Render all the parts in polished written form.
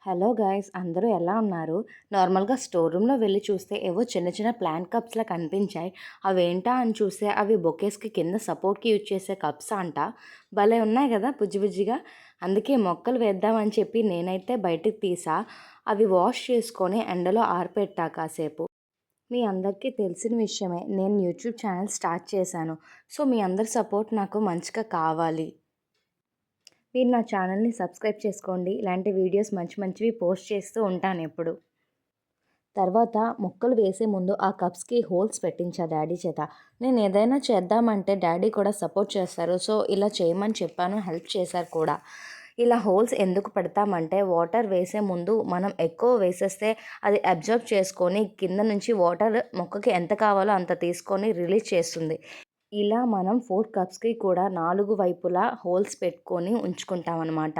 Hello guys, అందరూ ఎలా ఉన్నారు? నార్మల్గా స్టోర్ రూమ్లో వెళ్ళి చూస్తే ఏవో చిన్న చిన్న ప్లాంట్ కప్స్లా కనిపించాయి. అవేంటా అని చూస్తే అవి బొకేస్కి కింద సపోర్ట్కి యూజ్ చేసే కప్స్ అంట. భలే ఉన్నాయి కదా బుజ్జి బుజ్జిగా. అందుకే మొక్కలు వేద్దామని చెప్పి నేనైతే బయటకు తీసా. అవి వాష్ చేసుకొని ఎండలో ఆరిపెట్టా కాసేపు. మీ అందరికీ తెలిసిన విషయమే, నేను యూట్యూబ్ ఛానల్ స్టార్ట్ చేశాను. సో మీ అందరి సపోర్ట్ నాకు మంచిగా కావాలి. మీరు నా ఛానల్ని సబ్స్క్రైబ్ చేసుకోండి. ఇలాంటి వీడియోస్ మంచి మంచివి పోస్ట్ చేస్తూ ఉంటాను ఎప్పుడు. తర్వాత మొక్కలు వేసే ముందు ఆ కప్స్కి హోల్స్ పెట్టించా డాడీ చేత. నేను ఏదైనా చేద్దామంటే డాడీ కూడా సపోర్ట్ చేస్తారు. సో ఇలా చేయమని చెప్పాను, హెల్ప్ చేశారు కూడా. ఇలా హోల్స్ ఎందుకు పెడతామంటే వాటర్ వేసే ముందు మనం ఎక్కువ వేసేస్తే అది అబ్జర్వ్ చేసుకొని కింద నుంచి వాటర్ మొక్కకి ఎంత కావాలో అంత తీసుకొని రిలీజ్ చేస్తుంది. ఇలా మనం 4 కప్స్‌కి కూడా 4 వైపులా హోల్స్ పెట్టుకొని ఉంచుకుంటామనమాట.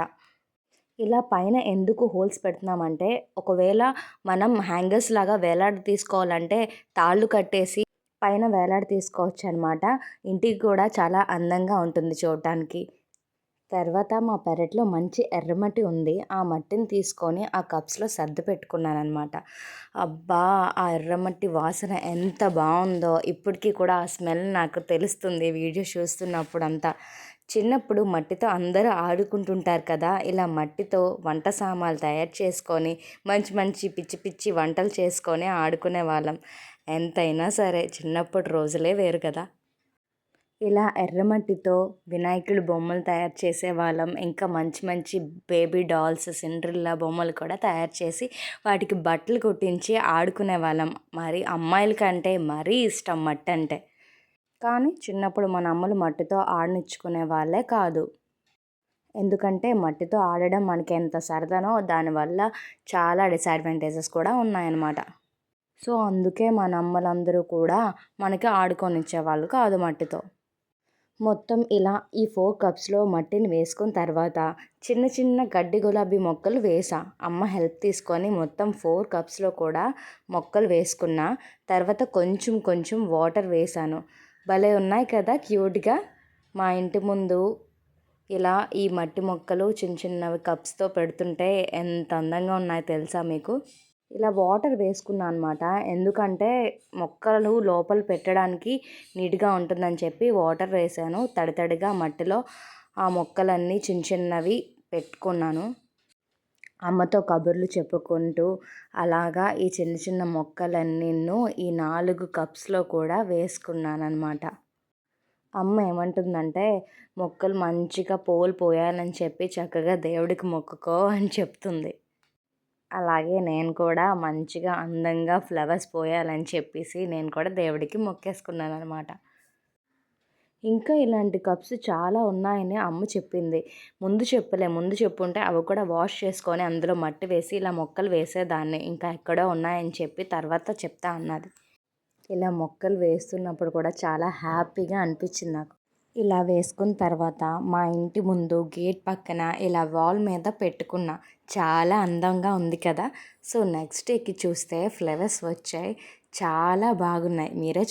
ఇలా పైన ఎందుకు హోల్స్ పెడుతున్నామంటే, ఒకవేళ మనం హ్యాంగర్స్ లాగా వేలాడ తీసుకోవాలంటే తాళ్ళు కట్టేసి పైన వేలాడ తీసుకోవచ్చనమాట. ఇంటికి కూడా చాలా అందంగా ఉంటుంది చూడటానికి. తర్వాత మా పెరట్లో మంచి ఎర్రమట్టి ఉంది. ఆ మట్టిని తీసుకొని ఆ కప్స్‌లో సర్ది పెట్టుకున్నాననమాట. అబ్బా! ఆ ఎర్రమట్టి వాసన ఎంత బావుందో ఇప్పటికి కూడా ఆ స్మెల్ నాకు తెలుస్తుంది వీడియో చూస్తున్నప్పుడంతా. చిన్నప్పుడు మట్టితో అందరూ ఆడుకుంటుంటారు కదా! ఇలా మట్టితో వంట సామాన్లు తయారు చేసుకొని మంచి మంచి పిచ్చి పిచ్చి వంటలు చేసుకొని ఆడుకునేవాళ్ళం. ఎంతైనా సరే చిన్నప్పటి రోజులే వేరు కదా! ఇలా ఎర్రమట్టితో వినాయకుడి బొమ్మలు తయారు చేసేవాళ్ళం. ఇంకా మంచి మంచి బేబీ డాల్స్, సిండ్రెల్లా బొమ్మలు కూడా తయారు చేసి వాటికి బట్టలు కుట్టించి ఆడుకునేవాళ్ళం. మరి అమ్మాయిల కంటే మరీ ఇష్టం మట్టంటే. కానీ చిన్నప్పుడు మన అమ్మలు మట్టితో ఆడనిచ్చుకునే వాళ్ళే కాదు. ఎందుకంటే మట్టితో ఆడడం మనకి ఎంత సరదానో దానివల్ల చాలా డిసడ్వాంటేజెస్ కూడా ఉన్నాయన్నమాట. సో అందుకే మన అమ్మలందరూ కూడా మనకి ఆడుకొనిచ్చేవాళ్ళు కాదు మట్టితో. మొత్తం ఇలా ఈ 4 కప్స్‌లో మట్టిని వేసుకున్న తర్వాత చిన్న చిన్న గడ్డి గులాబీ మొక్కలు వేసా. అమ్మ హెల్ప్ తీసుకొని మొత్తం 4 కప్స్‌లో కూడా మొక్కలు వేసుకున్నా. తర్వాత కొంచెం కొంచెం వాటర్ వేశాను. భలే ఉన్నాయి కదా క్యూట్‌గా. మా ఇంటి ముందు ఇలా ఈ మట్టి మొక్కలు చిన్న చిన్నవి కప్స్‌తో పెడుతుంటే ఎంత అందంగా ఉన్నాయో తెలుసా మీకు? ఇలా వాటర్ వేసుకున్నా అనమాట. ఎందుకంటే మొక్కలు లోపల పెట్టడానికి నీట్‌గా ఉంటుందని చెప్పి వాటర్ వేసాను. తడి తడిగా మట్టిలో ఆ మొక్కలన్నీ చిన్న చిన్నవి పెట్టుకున్నాను. అమ్మతో కబుర్లు చెప్పుకుంటూ అలాగా ఈ చిన్న చిన్న మొక్కలన్నీను ఈ 4 కప్స్‌లో కూడా వేసుకున్నాననమాట. అమ్మ ఏమంటుందంటే, మొక్కలు మంచిగా పూలు పూయాలని చెప్పి చక్కగా దేవుడికి మొక్కుకో అని చెప్తుంది. అలాగే నేను కూడా మంచిగా అందంగా ఫ్లవర్స్ పోయాలని చెప్పేసి నేను కూడా దేవుడికి మొక్కేసుకున్నాననమాట. ఇంకా ఇలాంటి కప్స్ చాలా ఉన్నాయని అమ్మ చెప్పింది. ముందు చెప్పుంటే అవి కూడా వాష్ చేసుకొని అందులో మట్టి వేసి ఇలా మొక్కలు వేసేదాన్ని. ఇంకా ఎక్కడో ఉన్నాయని చెప్పి తర్వాత చెప్తా అన్నది. ఇలా మొక్కలు వేస్తున్నప్పుడు కూడా చాలా హ్యాపీగా అనిపించింది నాకు. ఇలా వేసుకున్న తర్వాత మా ఇంటి ముందు గేట్ పక్కన ఇలా వాల్ మీద పెట్టుకున్నా. చాలా అందంగా ఉంది కదా! సో నెక్స్ట్ డేకి చూస్తే ఫ్లవర్స్ వచ్చాయి. చాలా బాగున్నాయి. మీరే